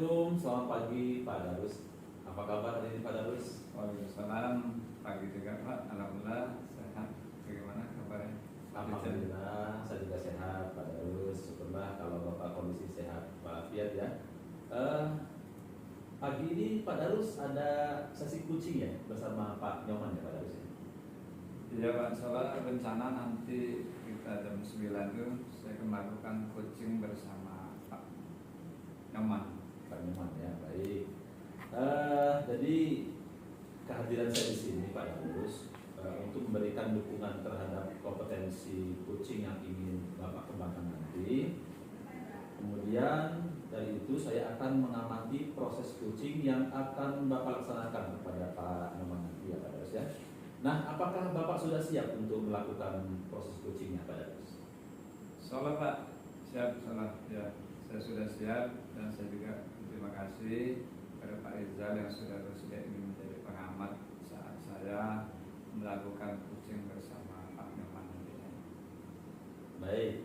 Assalamualaikum, selamat pagi Pak Darus. Apa kabar hari ini Pak Darus? Waalaikumsalam, pagi juga Pak. Alhamdulillah sehat. Bagaimana kabarnya? Alhamdulillah, saya juga sehat Pak Darus. Syukurlah kalau Bapak kondisi sehat walafiat ya. Pagi ini Pak Darus ada sesi kucing ya bersama Pak Nyoman ya Pak Darus ya? Iya Pak, soalnya rencana nanti kita jam 9 itu saya akan melakukan coaching bersama Pak Nyoman. Pak Nyoman ya, baik. Jadi kehadiran saya di sini Pak Darus untuk memberikan dukungan terhadap kompetensi coaching yang ingin Bapak kembangkan nanti. Kemudian dari itu saya akan mengamati proses coaching yang akan Bapak laksanakan kepada Pak Nyoman nanti ya Pak Darus ya. Nah, apakah Bapak sudah siap untuk melakukan proses coachingnya Pak Darus? Soalnya Pak, siap salah ya. Saya sudah siap dan saya juga terima kasih kepada Pak Rizal yang sudah bersedia ingin menjadi pengamat saat saya melakukan coaching bersama Pak Nyoman nantinya. Baik,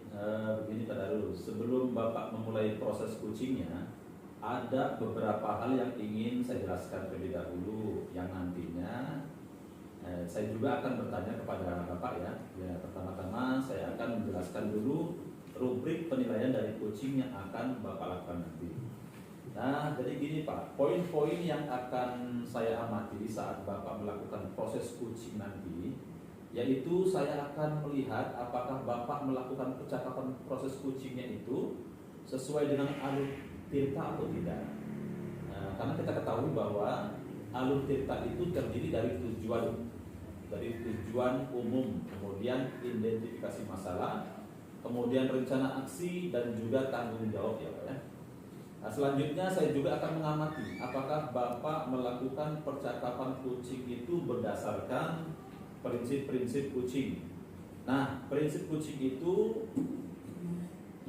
begini Pak Darus, sebelum Bapak memulai proses coachingnya, ada beberapa hal yang ingin saya jelaskan terlebih dahulu yang nantinya saya juga akan bertanya kepada Bapak ya. Pertama-tama saya akan menjelaskan dulu rubrik penilaian dari coaching yang akan Bapak lakukan nanti. Nah, jadi gini Pak, poin-poin yang akan saya amati saat Bapak melakukan proses coaching nanti, yaitu saya akan melihat apakah Bapak melakukan percakapan proses coachingnya itu sesuai dengan alur tirta atau tidak. Nah, karena kita ketahui bahwa alur tirta itu terdiri dari tujuan umum, kemudian identifikasi masalah, kemudian rencana aksi dan juga tanggung jawab ya Pak ya. Nah, selanjutnya saya juga akan mengamati apakah Bapak melakukan percakapan coaching itu berdasarkan prinsip-prinsip coaching. Nah, prinsip coaching itu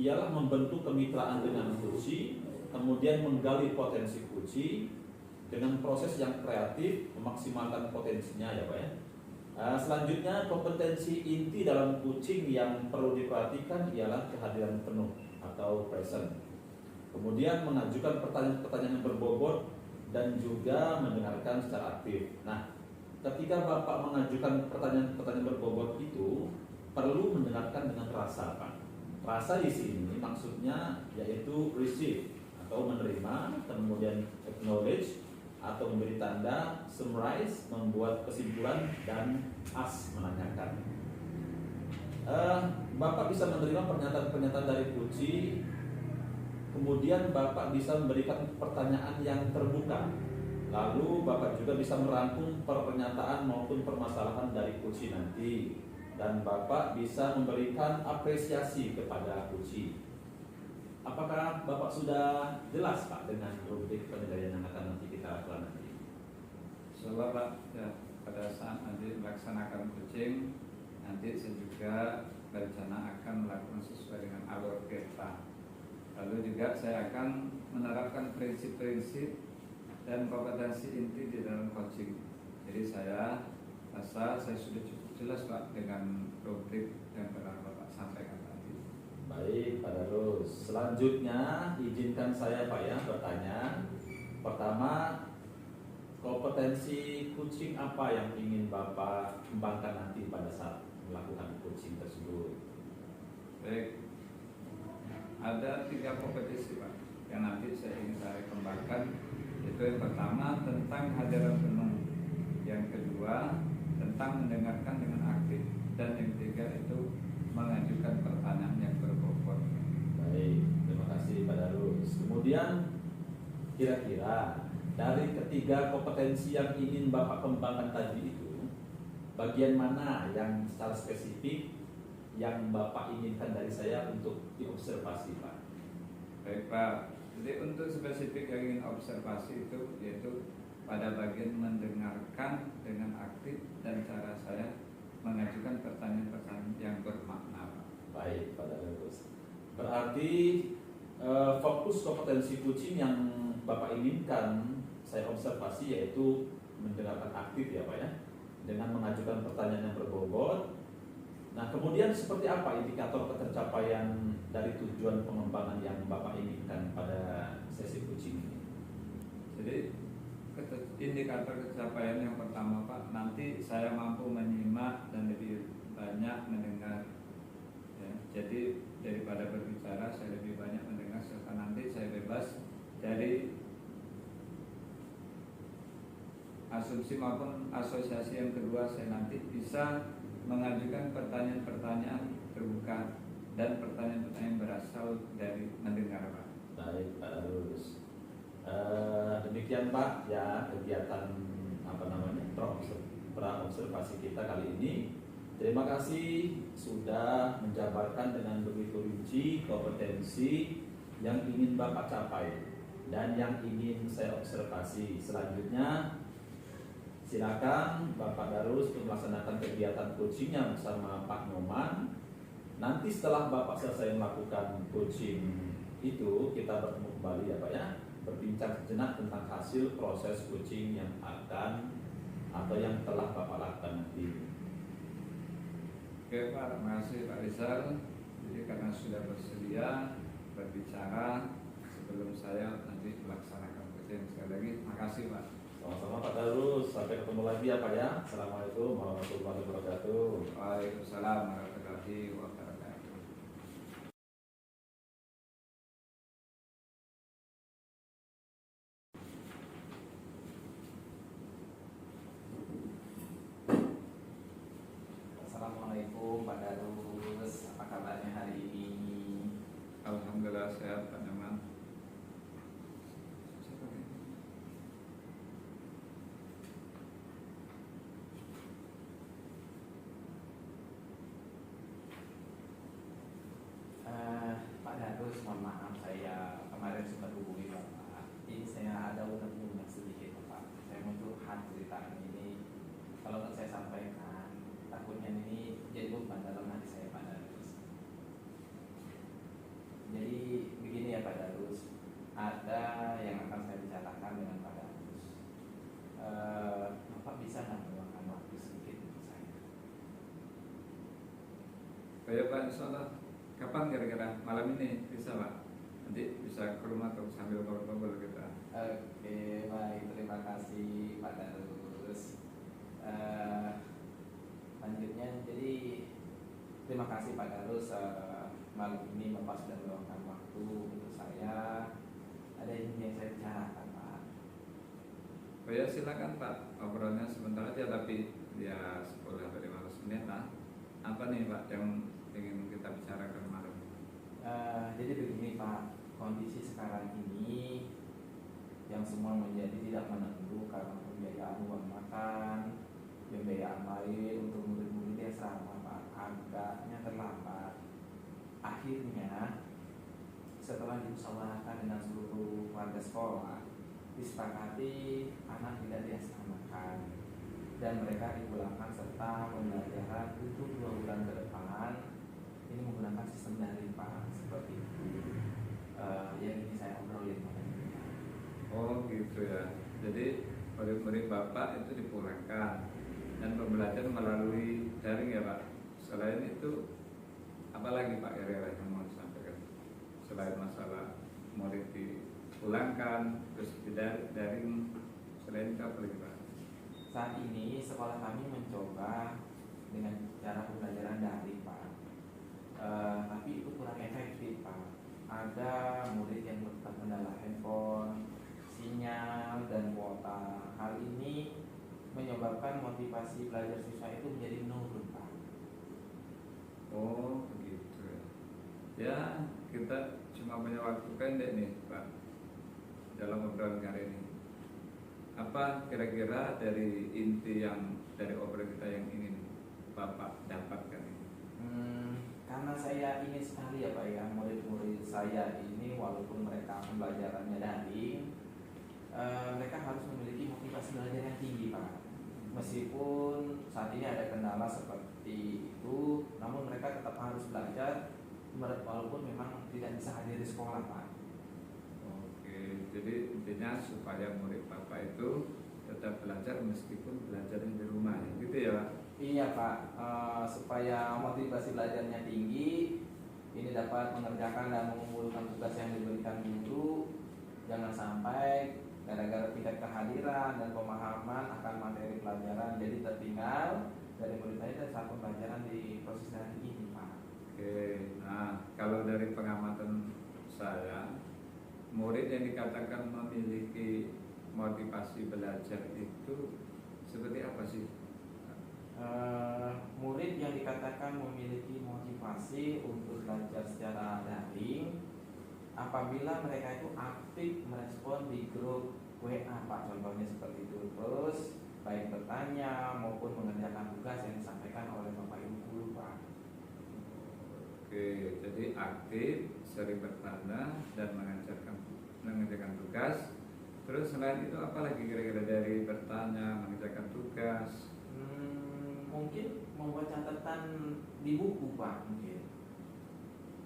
ialah membentuk kemitraan dengan coaching, kemudian menggali potensi coaching dengan proses yang kreatif, memaksimalkan potensinya ya Pak ya. Selanjutnya kompetensi inti dalam coaching yang perlu diperhatikan ialah kehadiran penuh atau present. Kemudian mengajukan pertanyaan-pertanyaan yang berbobot dan juga mendengarkan secara aktif. Nah, ketika Bapak mengajukan pertanyaan-pertanyaan berbobot itu perlu mendengarkan dengan rasa Pak. Rasa di sini maksudnya yaitu receive atau menerima, kemudian acknowledge atau memberi tanda, summarize, membuat kesimpulan, dan as menanyakan. Bapak bisa menerima pernyataan-pernyataan dari coaching, kemudian Bapak bisa memberikan pertanyaan yang terbuka. Lalu Bapak juga bisa merangkum pernyataan maupun permasalahan dari coaching nanti, dan Bapak bisa memberikan apresiasi kepada coaching. Apakah Bapak sudah jelas Pak dengan rubrik penilaian yang akan nanti kita lakukan nanti? Soalnya Pak, ya, pada saat nanti melaksanakan coaching, nanti saya juga berencana akan melakukan sesuai dengan alur kita. Lalu juga saya akan menerapkan prinsip-prinsip dan kompetensi inti di dalam coaching. Jadi saya rasa saya sudah cukup jelas Pak dengan rubrik yang telah Bapak sampaikan tadi. Baik Pak Darus, selanjutnya izinkan saya Pak ya bertanya. Pertama, kompetensi coaching apa yang ingin Bapak kembangkan nanti pada saat melakukan coaching tersebut? Baik, ada 3 kompetisi Pak yang nanti saya ingin saya kembangkan. Itu yang pertama tentang hadiran penuh, yang kedua tentang mendengarkan dengan aktif, dan yang ketiga itu mengajukan pertanyaan yang berbobot. Baik, terima kasih Pak Darus. Kemudian kira-kira dari ketiga kompetensi yang ingin Bapak kembangkan tadi itu, bagian mana yang secara spesifik yang Bapak inginkan dari saya untuk diobservasi Pak? Baik Pak, jadi untuk spesifik yang ingin observasi itu yaitu pada bagian mendengarkan dengan aktif dan cara saya mengajukan pertanyaan-pertanyaan yang bermakna Pak. Baik Pak Darus. Berarti fokus kompetensi coaching yang Bapak inginkan saya observasi yaitu mendengarkan aktif ya Pak ya, dengan mengajukan pertanyaan yang berbobot. Nah, kemudian seperti apa indikator ketercapaian dari tujuan pengembangan yang Bapak inginkan pada sesi coaching ini? Jadi indikator pencapaian yang pertama Pak, nanti saya mampu menyimak dan lebih banyak mendengar. Ya, jadi daripada berbicara saya lebih banyak mendengar, serta nanti saya bebas dari asumsi maupun asosiasi yang kedua. Saya nanti bisa mengajukan pertanyaan-pertanyaan terbuka dan pertanyaan-pertanyaan berasal dari mendengar Pak. Baik Pak Darus. Demikian Pak ya kegiatan praobservasi kita kali ini. Terima kasih sudah menjabarkan dengan begitu rinci kompetensi yang ingin Bapak capai dan yang ingin saya observasi. Selanjutnya silakan Bapak Darus untuk melaksanakan kegiatan coachingnya bersama Pak Nyoman. Nanti setelah Bapak selesai melakukan coaching itu, kita bertemu kembali ya Pak ya, berbincang sejenak tentang hasil proses coaching yang akan atau yang telah Bapak lakukan nanti. Oke Pak, terima kasih Pak Rizal. Jadi karena sudah bersedia berbicara sebelum saya nanti melaksanakan coaching, sekali lagi terima kasih Pak. Sama-sama Pak Darus, sampai ketemu lagi ya Pak ya. Assalamualaikum warahmatullahi wabarakatuh. Waalaikumsalam warahmatullahi wabarakatuh. Assalamualaikum Pak Darus, apa kabarnya hari ini? Alhamdulillah sehat Pak Nyoman. Pak Darus, mohon maaf saya kemarin sempat hubungi Bapak. Ini saya ada unek-unek sedikit Pak. Saya mau curhat cerita ini. Kalau nggak saya sampaikan, takutnya ini jadi beban dalam hati saya Pak Darus. Jadi begini ya Pak Darus, ada yang akan saya bicarakan dengan Pak Darus. Bapak bisa nggak meluangkan waktu sedikit untuk saya? Baik Pak, insyaallah. Kapan kira-kira? Malam ini bisa Pak? Nanti bisa ke rumah atau sambil ngobrol kita. Oke, baik, terima kasih Pak Darus. Lanjutnya, jadi terima kasih Pak Darus, malam ini Bapak sudah meluangkan waktu untuk saya. Ada yang saya bicarakan Pak. Oh ya silakan Pak, obrolannya sebentar aja tapi ya 10-15 menit lah. Apa nih Pak yang ingin kita bicarakan malam? Jadi begini Pak, kondisi sekarang ini yang semua menjadi tidak menentu karena pembiayaan uang makan, pembiayaan lain untuk murid-murid yang asrama Pak, agaknya terlambat. Akhirnya setelah dimusyawarahkan dengan seluruh warga sekolah, disepakati anak tidak diasramakan dan mereka dipulangkan serta pembelajaran untuk 2 bulan ke depan ini menggunakan sistem daring Pak, seperti itu. Yang ini saya obrolin Pak. Oh gitu ya. Jadi murid-murid Bapak itu dipulangkan dan pembelajaran melalui daring ya Pak. Selain itu apalagi Pak kira-kira yang mau disampaikan selain masalah murid dipulangkan terus daring, selain itu apa lagi Pak? Saat ini sekolah kami mencoba dengan cara pembelajaran daring Pak, tapi itu kurang efektif Pak. Ada murid yang tetap mendalah handphone, sinyal, dan kuota. Hal ini menyebabkan motivasi belajar siswa itu menjadi menurun Pak. Oh begitu ya. Ya kita cuma punya waktu pendek nih Pak dalam obrolan kali ini. Apa kira-kira dari inti yang dari obrolan kita yang ingin Bapak dapatkan ini? Karena saya ingin sekali ya Pak ya, murid-murid saya ini walaupun mereka pembelajarannya daring, mereka harus memiliki motivasi belajar yang tinggi Pak. Meskipun saat ini ada kendala seperti itu, namun mereka tetap harus belajar walaupun memang tidak bisa hadir di sekolah Pak. Oke, jadi intinya supaya murid Bapak itu tetap belajar meskipun belajarnya di rumah ya, gitu ya Pak? Iya Pak, supaya motivasi belajarnya tinggi, ini dapat mengerjakan dan mengumpulkan tugas yang diberikan guru. Jangan sampai gara-gara tingkat kehadiran dan pemahaman akan materi pelajaran, jadi tertinggal dari murid saya dan saat pembelajaran di proses daring ini, Pak. Oke, nah kalau dari pengamatan saya, murid yang dikatakan memiliki motivasi belajar itu seperti apa sih? Murid yang dikatakan memiliki motivasi untuk belajar secara daring apabila mereka itu aktif merespon di grup WA, Pak, contohnya seperti itu, terus baik bertanya maupun mengerjakan tugas yang disampaikan oleh Bapak Ibu guru, Pak. Oke, jadi aktif, sering bertanya dan mengerjakan tugas. Terus selain itu apa lagi kira-kira dari bertanya, mengerjakan tugas? Mungkin membuat catatan di buku, Pak, mungkin.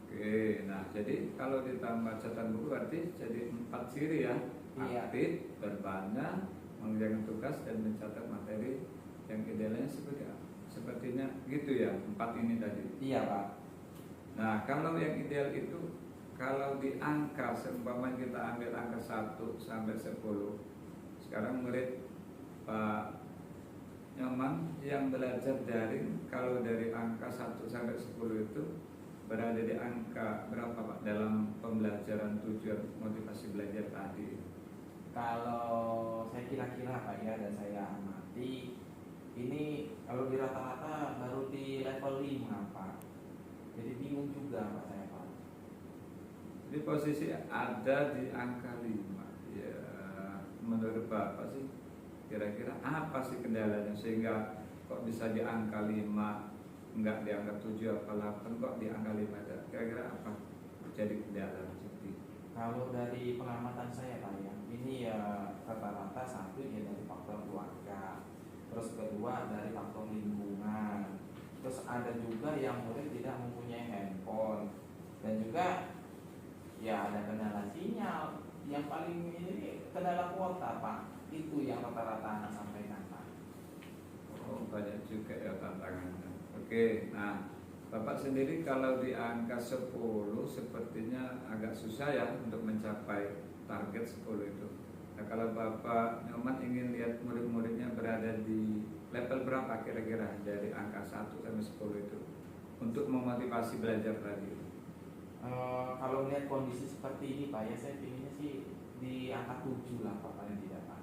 Oke, nah jadi kalau ditambah catatan buku berarti jadi 4 ciri ya. Iya. Aktif, bertanya, mengerjakan tugas dan mencatat materi yang idealnya seperti apa? Sepertinya gitu ya, 4 ini tadi. Iya, Pak. Nah, kalau yang ideal itu kalau di angka, seumpama kita ambil angka 1 sampai 10. Sekarang murid Pak Nyoman yang belajar daring, kalau dari angka 1 sampai 10 itu berada di angka berapa, Pak, dalam pembelajaran tujuan motivasi belajar tadi? Kalau saya kira-kira, Pak, ya, dan saya amati ini kalau di rata-rata baru di level 5, Pak. Jadi bingung juga, Pak, saya, Pak. Jadi posisi ada di angka 5. Ya, menurut Bapak sih kira-kira apa sih kendalanya sehingga kok bisa di angka 5, enggak di angka 7 atau 8, kok di angka 5 aja? Kira-kira apa jadi kendala seperti? Kalau dari pengamatan saya, Pak, ya, ini ya rata-rata satu ya dari faktor keluarga, terus kedua dari faktor lingkungan, terus ada juga yang murid tidak mempunyai handphone, dan juga ya ada kendala sinyal. Yang paling ini kendala kuota, Pak, itu yang rata-rata anak sampaikan, Pak. Oh, banyak juga ya tantangannya. Oke, nah Bapak sendiri kalau di angka 10 sepertinya agak susah ya untuk mencapai target 10 itu. Nah, kalau Bapak Nyoman ingin lihat murid-muridnya berada di level berapa kira-kira dari angka 1 sampai 10 itu untuk memotivasi belajar tadi? Kalau melihat kondisi seperti ini, Pak, ya saya pinginnya sih di angka 7 lah, Pak, paling tidak, Pak.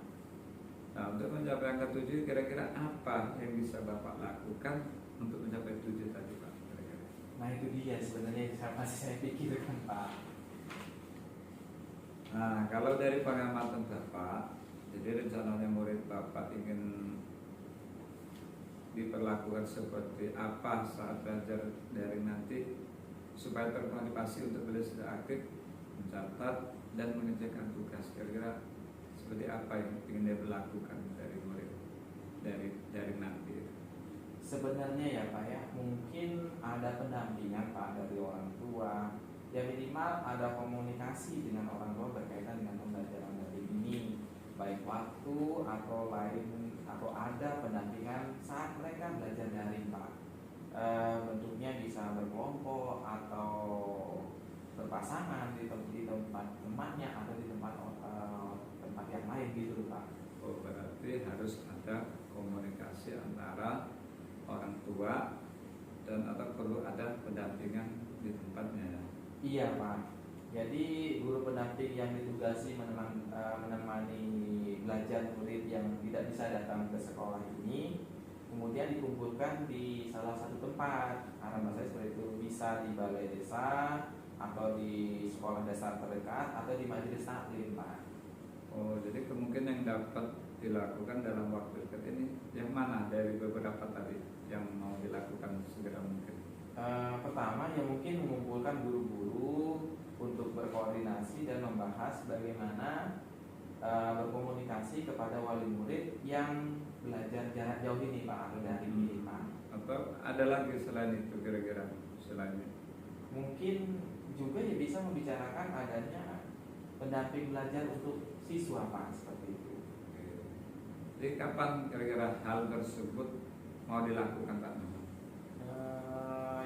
Nah, untuk mencapai angka 7 kira-kira apa yang bisa Bapak lakukan untuk mencapai 7 tadi, Pak? Kira-kira. Nah, itu dia sebenarnya yang masih saya pikirkan, Pak. Nah, kalau dari pengamatan Bapak, jadi rencananya murid Bapak ingin diperlakukan seperti apa saat belajar dari nanti supaya termotivasi untuk belajar aktif, mencatat dan mengerjakan tugas. Kira-kira seperti apa yang ingin dia berlakukan dari murid dari nanti? Sebenarnya ya, Pak, ya, mungkin ada pendampingan, Pak, dari orang tua. Ya minimal ada komunikasi dengan orang tua berkaitan dengan pembelajaran dari ini, baik waktu atau lain, atau ada pendampingan saat mereka belajar daring, Pak. Bentuknya bisa berkelompok atau berpasangan di tempat temannya atau di tempat yang lain gitu, Pak. Oh, berarti harus ada komunikasi antara orang tua dan atau perlu ada pendampingan di tempatnya ya? Iya, Pak. Jadi guru pendamping yang ditugasi menemani belajar murid yang tidak bisa datang ke sekolah ini kemudian dikumpulkan di salah satu tempat. Harapan saya seperti itu, bisa di balai desa atau di sekolah dasar terdekat atau di majelis taklim, Pak. Oh, jadi kemungkinan yang dapat dilakukan dalam waktu dekat ini yang mana dari beberapa tadi yang mau dilakukan segera mungkin? Pertama ya mungkin mengumpulkan guru-guru untuk berkoordinasi dan membahas bagaimana berkomunikasi kepada wali murid yang belajar jarak jauh ini, Pak, atau dari ini, Pak. Atau ada lagi selain itu kira-kira selainnya? Mungkin juga ya bisa membicarakan adanya pendamping belajar untuk siswa, Pak, seperti itu. Oke. Jadi kapan kira-kira hal tersebut mau dilakukan, Pak?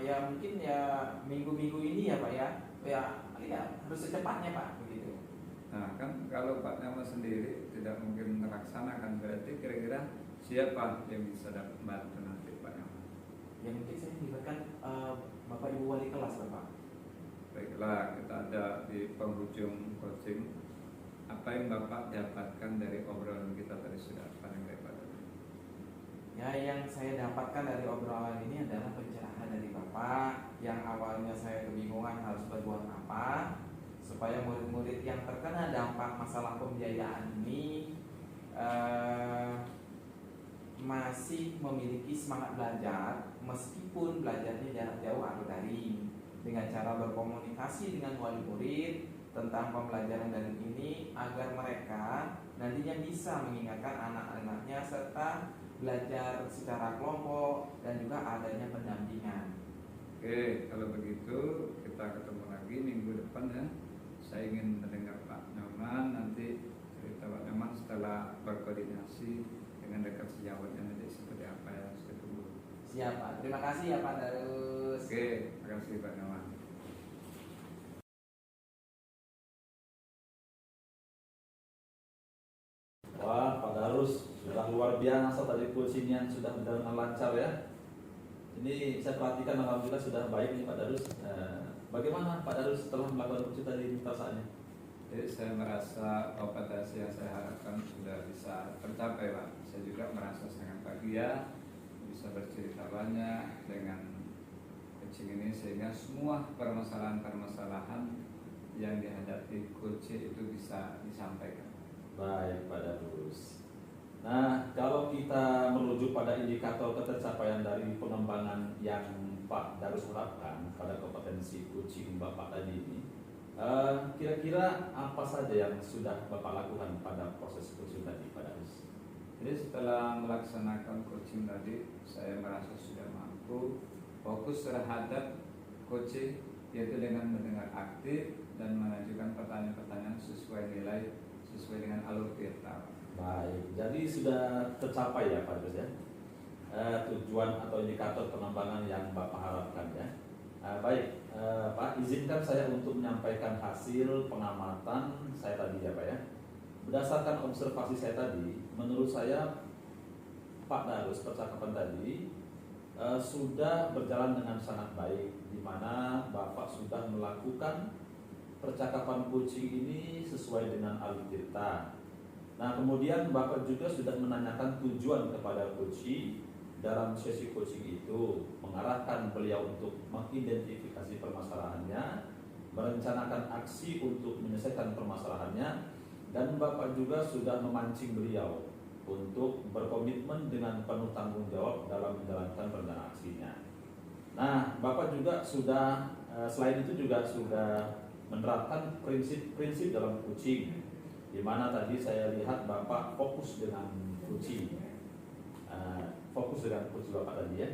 Ya mungkin ya minggu-minggu ini ya, Pak, ya harus secepatnya, Pak, begitu. Nah kan kalau Pak Nyaman sendiri tidak mungkin melaksanakan, berarti kira-kira siapa yang bisa dapat bantu nanti Pak Nyaman? Ya mungkin saya melibatkan Bapak Ibu Wali kelas Bapak. Baiklah, kita ada di penghujung coaching. Apa yang Bapak dapatkan dari obrolan kita tadi sudah paling lebar? Ya, yang saya dapatkan dari obrolan ini adalah pencerahan dari Bapak. Yang awalnya saya kebingungan harus berbuat apa supaya murid-murid yang terkena dampak masalah pembiayaan ini masih memiliki semangat belajar meskipun belajarnya jarak jauh atau daring, dengan cara berkomunikasi dengan wali murid tentang pembelajaran daring ini agar mereka nantinya bisa mengingatkan anak-anaknya serta belajar secara kelompok dan juga adanya pendampingan. Oke, kalau begitu kita ketemu lagi minggu depan ya. Saya ingin mendengar Pak Nyoman nanti cerita Pak Nyoman setelah berkoordinasi dengan dekat sejawatnya nanti seperti apa yang saya tunggu. Siap Pak, terima kasih ya Pak Darus. Oke, terima kasih Pak Nyoman. Wah, Pak Darus sudah luar biasa tadi coachingnya, sudah berjalan lancar ya. Ini saya perhatikan alhamdulillah sudah baik nih Pak Darus. Bagaimana Pak Darus setelah melakukan coaching tadi perasaannya? Jadi saya merasa kompetensi yang saya harapkan sudah bisa tercapai Pak. Saya juga merasa sangat bahagia bisa bercerita banyak dengan coaching ini sehingga semua permasalahan-permasalahan yang dihadapi coaching itu bisa disampaikan. Baik Pak Darus. Nah, kalau kita merujuk pada indikator ketercapaian dari pengembangan yang Pak Darus harapkan pada kompetensi coaching Bapak tadi ini, kira-kira apa saja yang sudah Bapak lakukan pada proses coaching tadi Pak Darus? Jadi setelah melaksanakan coaching tadi, saya merasa sudah mampu fokus terhadap coaching, yaitu dengan mendengar aktif dan mengajukan pertanyaan-pertanyaan sesuai nilai, sesuai dengan alur kita. Baik, jadi sudah tercapai ya Pak Darus ya, tujuan atau indikator pengembangan yang Bapak harapkan ya. Baik, Pak, izinkan saya untuk menyampaikan hasil pengamatan saya tadi ya Pak ya. Berdasarkan observasi saya tadi, menurut saya Pak Darus percakapan tadi sudah berjalan dengan sangat baik, di mana Bapak sudah melakukan percakapan coaching ini sesuai dengan alur kita. Nah, kemudian Bapak juga sudah menanyakan tujuan kepada coaching dalam sesi coaching itu, mengarahkan beliau untuk mengidentifikasi permasalahannya, merencanakan aksi untuk menyelesaikan permasalahannya, dan Bapak juga sudah memancing beliau untuk berkomitmen dengan penuh tanggung jawab dalam menjalankan rencana aksinya. Nah, Bapak juga sudah selain itu juga sudah menerapkan prinsip-prinsip dalam coaching, di mana tadi saya lihat Bapak fokus dengan coaching, Bapak tadi ya.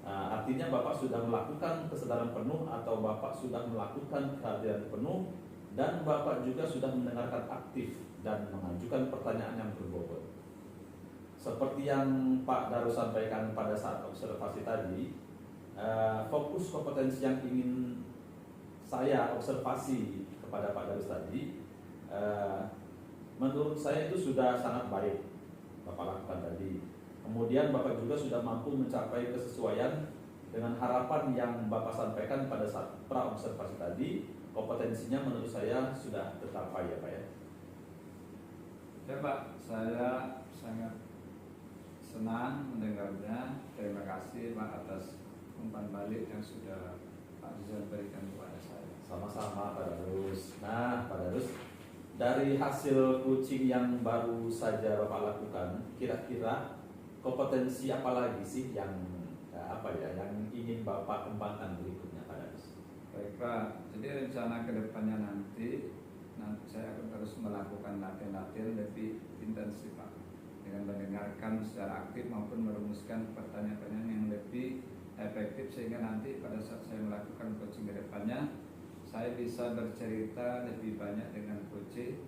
Artinya Bapak sudah melakukan kesadaran penuh atau Bapak sudah melakukan kehadiran penuh, dan Bapak juga sudah mendengarkan aktif dan mengajukan pertanyaan yang berbobot. Seperti yang Pak Darus sampaikan pada saat observasi tadi, fokus kompetensi yang ingin saya observasi kepada Pak Darus tadi, menurut saya itu sudah sangat baik Bapak lakukan tadi. Kemudian Bapak juga sudah mampu mencapai kesesuaian dengan harapan yang Bapak sampaikan pada saat pra-observasi tadi. Kompetensinya menurut saya sudah tercapai ya Pak ya. Ya Pak, saya sangat senang mendengarnya. Terima kasih Pak atas umpan balik yang sudah Pak Rizal berikan kepada saya. Sama-sama Pak Darus. Nah Pak Darus, dari hasil coaching yang baru saja Bapak lakukan, kira-kira kompetensi apa lagi sih yang yang ingin Bapak kembangkan berikutnya Pak Darus? Baik Pak, jadi rencana kedepannya nanti saya akan terus melakukan latihan-latihan lebih intensif Pak, dengan mendengarkan secara aktif maupun merumuskan pertanyaan-pertanyaan yang lebih efektif, sehingga nanti pada saat saya melakukan coaching kedepannya saya bisa bercerita lebih banyak dengan coach,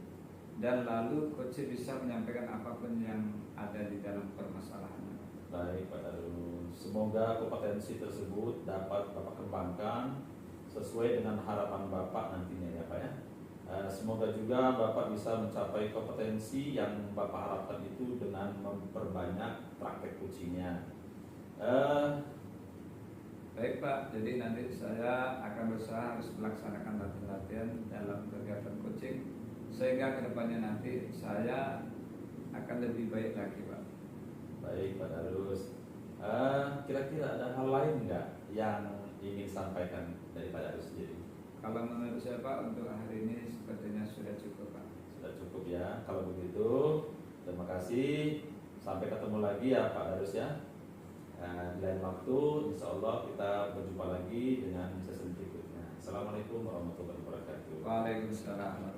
dan lalu coach bisa menyampaikan apapun yang ada di dalam permasalahannya. Baik Pak Darus, semoga kompetensi tersebut dapat Bapak kembangkan sesuai dengan harapan Bapak nantinya ya Pak ya. Semoga juga Bapak bisa mencapai kompetensi yang Bapak harapkan itu dengan memperbanyak praktek kucingnya. Baik Pak, jadi nanti saya akan berusaha harus melaksanakan latihan-latihan dalam kegiatan coaching sehingga kedepannya nanti saya akan lebih baik lagi Pak. Baik Pak Darus. Kira-kira ada hal lain nggak yang ingin sampaikan dari Pak Darus sendiri? Kalau menurut saya Pak, untuk hari ini sepertinya sudah cukup Pak. Sudah cukup ya. Kalau begitu, terima kasih. Sampai ketemu lagi ya Pak Darus ya. Di lain waktu, insya Allah kita berjumpa lagi dengan sesi berikutnya. Assalamualaikum warahmatullahi wabarakatuh. Waalaikumsalam.